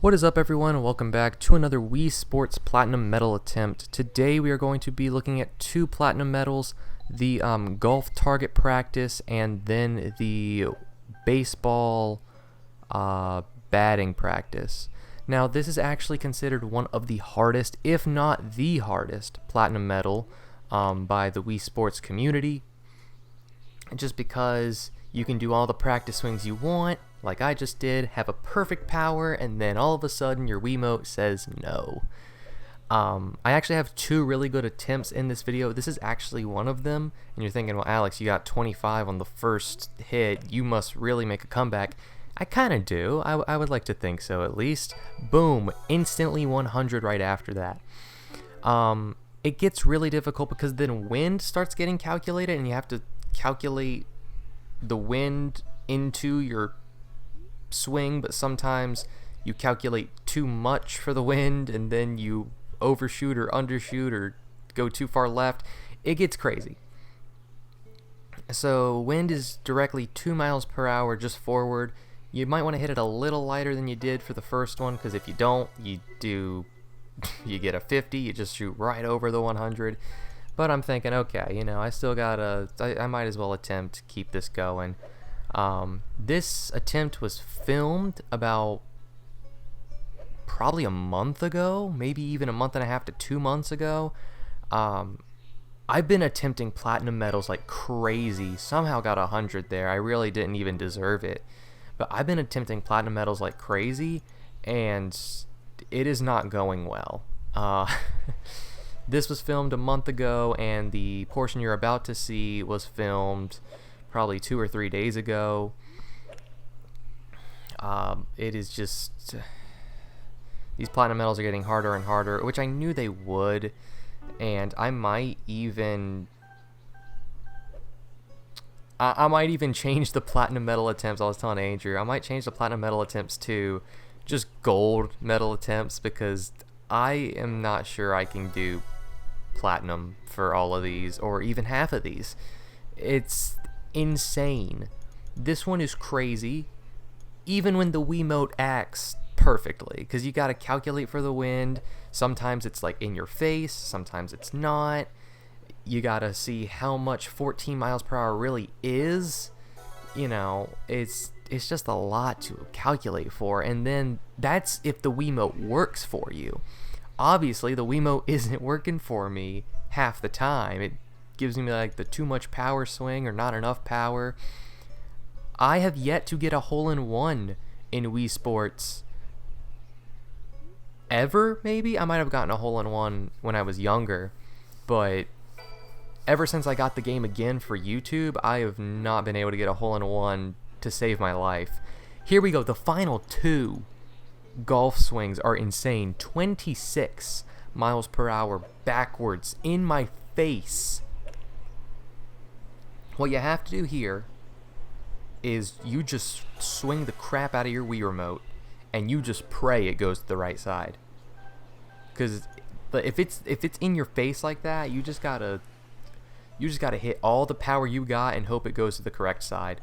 What is up, everyone, and welcome back to another Wii Sports Platinum Medal attempt. Today we are going to be looking at two Platinum Medals, the golf target practice and then the baseball batting practice. Now, this is actually considered one of the hardest, if not the hardest, Platinum Medal by the Wii Sports community, just because you can do all the practice swings you want, like I just did, have a perfect power, and then all of a sudden your Wiimote says no. I actually have two really good attempts in this video. This is actually one of them, and you're thinking, well, Alex, you got 25 on the first hit. You must really make a comeback. I kind of do. I would like to think so, at least. Boom, instantly 100 right after that. It gets really difficult because then wind starts getting calculated, and you have to calculate the wind into your swing, but sometimes you calculate too much for the wind and then you overshoot or undershoot or go too far left. It gets crazy. So wind is directly 2 miles per hour just forward. You might want to hit it a little lighter than you did for the first one, because if you don't, you get a 50, you just shoot right over the 100. But I'm thinking, okay, I still gotta, I might as well attempt to keep this going. This attempt was filmed about probably a month ago, maybe even a month and a half to 2 months ago. I've been attempting platinum medals like crazy. Somehow got 100 there. I really didn't even deserve it. But I've been attempting platinum medals like crazy, and it is not going well. This was filmed a month ago, and the portion you're about to see was filmed probably 2 or 3 days ago. It is just, these platinum medals are getting harder and harder, which I knew they would, and I might even change the platinum medal attempts. I was telling Andrew, I might change the platinum medal attempts to just gold medal attempts, because I am not sure I can do platinum for all of these, or even half of these. It's insane. This one is crazy, even when the Wiimote acts perfectly, because you got to calculate for the wind. Sometimes it's like in your face, sometimes it's not. You got to see how much 14 miles per hour really is. It's just a lot to calculate for, and then that's if the Wiimote works for you. Obviously, the Wiimote isn't working for me half the time. It gives me like the too much power swing or not enough power. I have yet to get a hole-in-one in Wii Sports ever, maybe? I might have gotten a hole-in-one when I was younger, but ever since I got the game again for YouTube, I have not been able to get a hole-in-one to save my life. Here we go. The final two golf swings are insane. 26 miles per hour backwards in my face. What you have to do here is you just swing the crap out of your Wii remote and you just pray it goes to the right side. Because if it's in your face like that, you just gotta hit all the power you got and hope it goes to the correct side.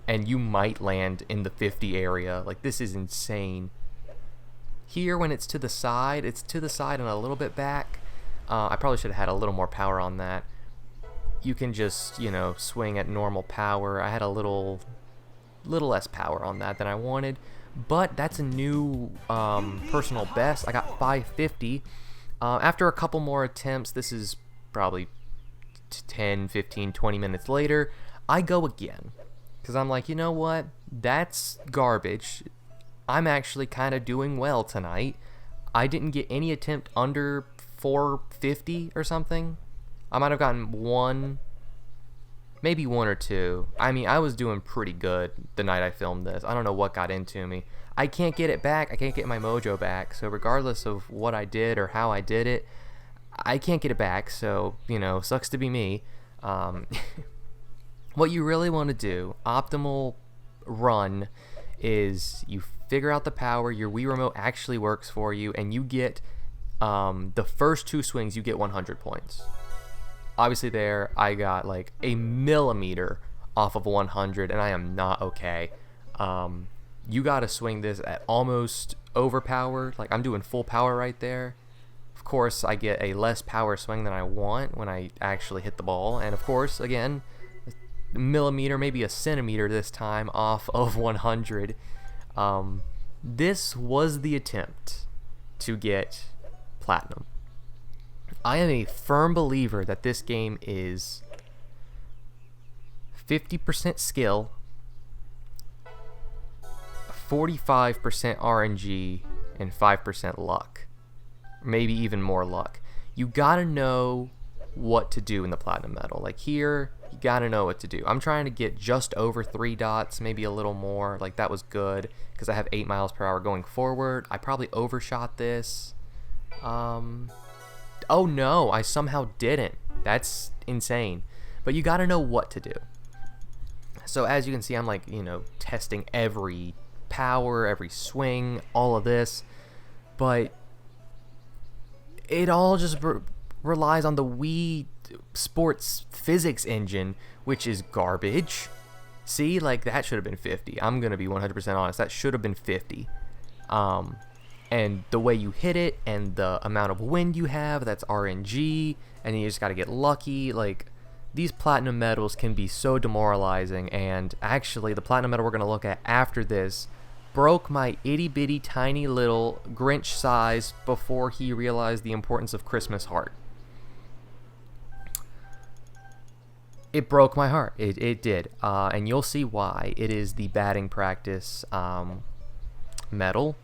And you might land in the 50 area. Like, this is insane. Here, when it's to the side and a little bit back. I probably should have had a little more power on that. You can just, swing at normal power. I had a little less power on that than I wanted. But that's a new personal best. I got 550. After a couple more attempts, this is probably 10, 15, 20 minutes later, I go again. Because I'm like, you know what? That's garbage. I'm actually kind of doing well tonight. I didn't get any attempt under 450 or something. I might have gotten one, maybe one or two. I mean, I was doing pretty good the night I filmed this. I don't know what got into me. I can't get it back. I can't get my mojo back. So regardless of what I did or how I did it, I can't get it back. So, sucks to be me. What you really want to do, optimal run, is you figure out the power, your Wii remote actually works for you, and you get the first two swings, you get 100 points. Obviously there, I got like a millimeter off of 100, and I am not okay. you gotta swing this at almost overpower. Like, I'm doing full power right there. Of course, I get a less power swing than I want when I actually hit the ball. And of course, again, a millimeter, maybe a centimeter this time off of 100. This was the attempt to get platinum. I am a firm believer that this game is 50% skill, 45% RNG, and 5% luck. Maybe even more luck. You gotta know what to do in the platinum medal. Like here, you gotta know what to do. I'm trying to get just over 3 dots, maybe a little more. Like, that was good because I have 8 miles per hour going forward. I probably overshot this. Oh no, I somehow didn't. That's insane. But you gotta know what to do. So as you can see, I'm like, testing every power, every swing, all of this. But it all just relies on the Wii Sports physics engine, which is garbage. See, like, that should have been 50. I'm gonna be 100% honest. That should have been 50. And the way you hit it and the amount of wind you have, that's RNG, and you just gotta get lucky. Like, these platinum medals can be so demoralizing, and actually the platinum medal we're gonna look at after this broke my itty-bitty tiny little Grinch size before he realized the importance of Christmas heart. It broke my heart. It did. And you'll see why. It is the batting practice medal.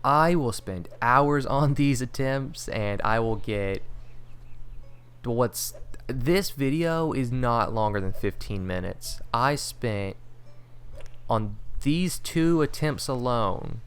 I will spend hours on these attempts, and I will get this video is not longer than 15 minutes. I spent on these 2 attempts alone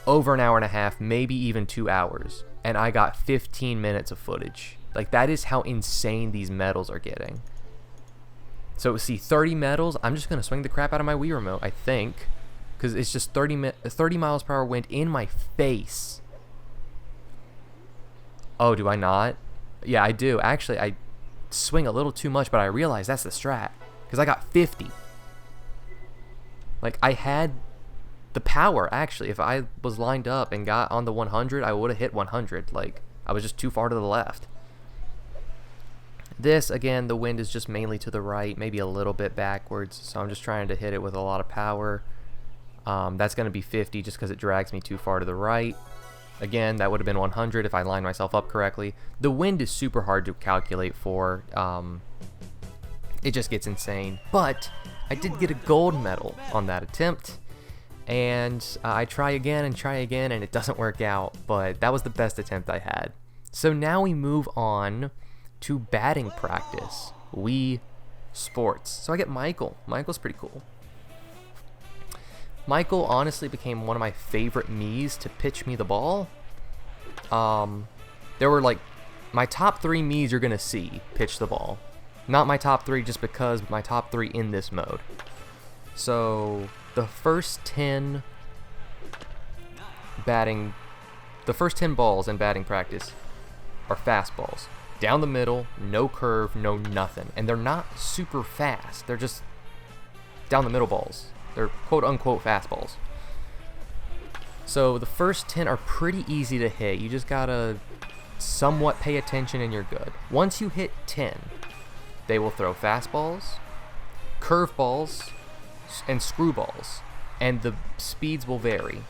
over an hour and a half, maybe even 2 hours, and I got 15 minutes of footage. Like, that is how insane these medals are getting. So see, 30 medals. I'm just gonna swing the crap out of my Wii remote, I think, because it's just 30 miles per hour wind in my face. Oh, do I not? Yeah, I do. Actually, I swing a little too much, but I realize that's the strat, because I got 50. Like, I had the power, actually. If I was lined up and got on the 100, I would have hit 100. Like, I was just too far to the left. This, again, the wind is just mainly to the right, maybe a little bit backwards, so I'm just trying to hit it with a lot of power. That's going to be 50 just because it drags me too far to the right. Again, that would have been 100 if I lined myself up correctly. The wind is super hard to calculate for. It just gets insane. But I did get a gold medal on that attempt. And I try again, and it doesn't work out. But that was the best attempt I had. So now we move on to batting practice. Wii Sports. So I get Michael. Michael's pretty cool. Michael honestly became one of my favorite Miis to pitch me the ball. There were like my top 3 Miis you're gonna see pitch the ball. Not my top 3 just because, my top 3 in this mode. So the first 10 balls in batting practice are fastballs. Down the middle, no curve, no nothing. And they're not super fast. They're just down the middle balls. They're quote-unquote fastballs. So the first 10 are pretty easy to hit. You just gotta somewhat pay attention and you're good. Once you hit 10, they will throw fastballs, curveballs, and screwballs. And the speeds will vary.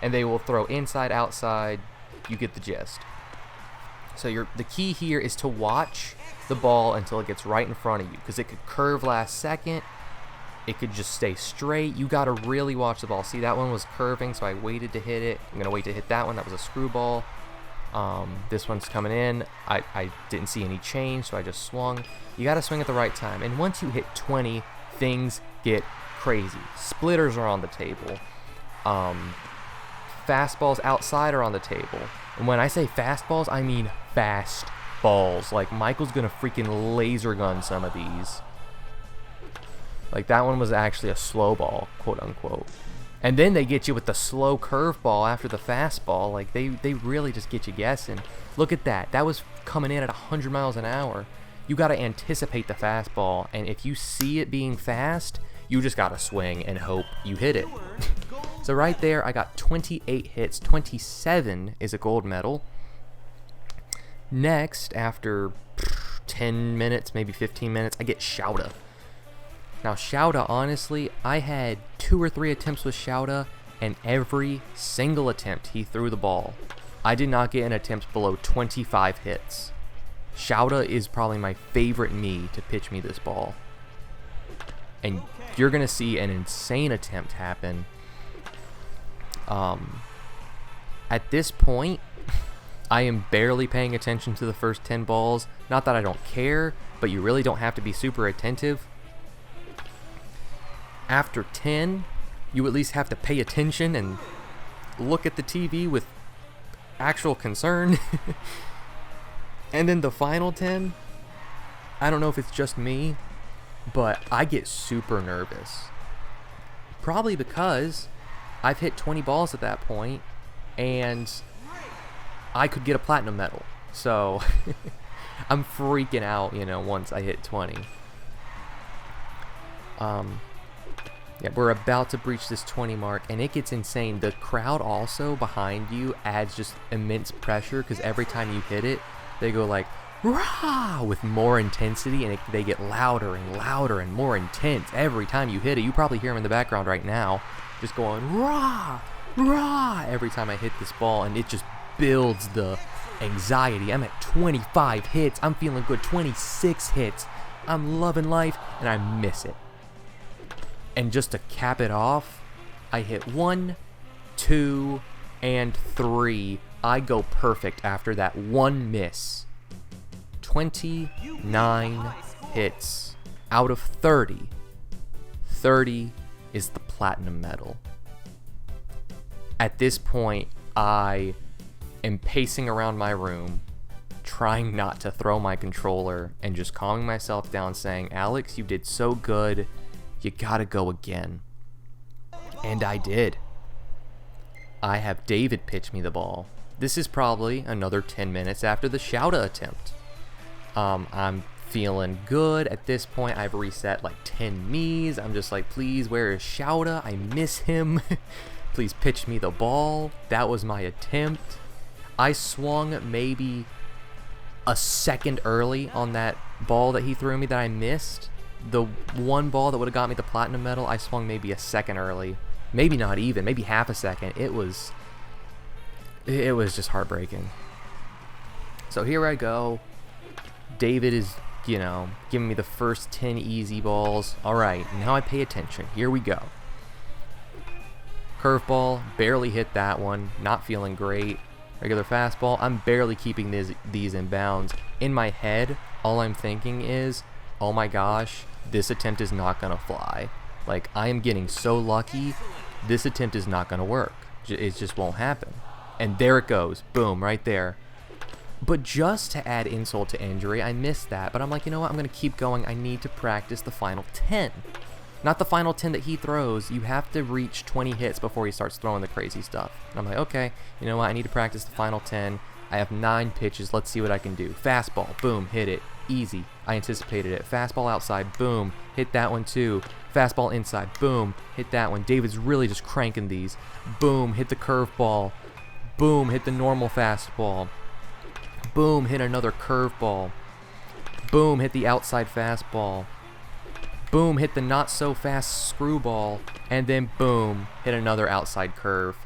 And they will throw inside, outside. You get the gist. So the key here is to watch the ball until it gets right in front of you, because it could curve last second. It could just stay straight. You got to really watch the ball. See, that one was curving, so I waited to hit it. I'm going to wait to hit that one. That was a screwball. This one's coming in. I didn't see any change, so I just swung. You got to swing at the right time. And once you hit 20, things get crazy. Splitters are on the table. Fastballs outside are on the table. And when I say fastballs, I mean fast balls. Like, Michael's going to freaking laser gun some of these. Like, that one was actually a slow ball, quote unquote. And then they get you with the slow curveball after the fastball. Like, they really just get you guessing. Look at that. That was coming in at 100 miles an hour. You got to anticipate the fastball, and if you see it being fast, you just got to swing and hope you hit it. So right there, I got 28 hits. 27 is a gold medal. Next, after 10 minutes, maybe 15 minutes, I get Shouta. Now, Shouta, honestly, I had 2 or 3 attempts with Shouta, and every single attempt he threw the ball, I did not get an attempt below 25 hits. Shouta is probably my favorite me to pitch me this ball. And you're going to see an insane attempt happen. At this point, I am barely paying attention to the first 10 balls. Not that I don't care, but you really don't have to be super attentive. After 10, you at least have to pay attention and look at the TV with actual concern. And then the final 10, I don't know if it's just me, but I get super nervous. Probably because I've hit 20 balls at that point, and I could get a platinum medal. So I'm freaking out, once I hit 20. Yeah, we're about to breach this 20 mark, and it gets insane. The crowd also behind you adds just immense pressure, because every time you hit it, they go like, rah, with more intensity, and they get louder and louder and more intense every time you hit it. You probably hear them in the background right now, just going, rah, rah, every time I hit this ball, and it just builds the anxiety. I'm at 25 hits. I'm feeling good. 26 hits. I'm loving life, and I miss it. And just to cap it off, I hit 1, 2, and 3. I go perfect after that one miss. 29 hits out of 30. 30 is the platinum medal. At this point, I am pacing around my room, trying not to throw my controller, and just calming myself down, saying, Alex, you did so good. You gotta go again. And I did. I have David pitch me the ball. This is probably another 10 minutes after the Shouta attempt. I'm feeling good. At this point, I've reset like 10 me's. I'm just like, please, where is Shouta? I miss him. Please pitch me the ball. That was my attempt. I swung maybe a second early on that ball that he threw me that I missed. The one ball that would have got me the platinum medal, I swung maybe a second early. Maybe not even, maybe half a second. It was just heartbreaking. So here I go. David is, giving me the first 10 easy balls. All right, now I pay attention. Here we go. Curveball, barely hit that one. Not feeling great. Regular fastball, I'm barely keeping these in bounds. In my head, all I'm thinking is, oh my gosh, this attempt is not going to fly. Like, I am getting so lucky, this attempt is not going to work. It just won't happen. And there it goes. Boom, right there. But just to add insult to injury, I missed that. But I'm like, you know what? I'm going to keep going. I need to practice the final 10. Not the final 10 that he throws. You have to reach 20 hits before he starts throwing the crazy stuff. And I'm like, okay, you know what? I need to practice the final 10. I have 9 pitches. Let's see what I can do. Fastball. Boom. Hit it. Easy. I anticipated it. Fastball outside. Boom. Hit that one too. Fastball inside. Boom. Hit that one. David's really just cranking these. Boom. Hit the curveball. Boom. Hit the normal fastball. Boom. Hit another curveball. Boom. Hit the outside fastball. Boom. Hit the not so fast screwball. And then boom. Hit another outside curve.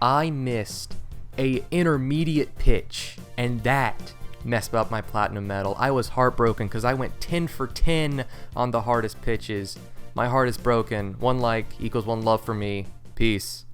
I missed a intermediate pitch, and that messed up my platinum medal. I was heartbroken because I went 10 for 10 on the hardest pitches. My heart is broken. 1 like equals 1 love for me. Peace.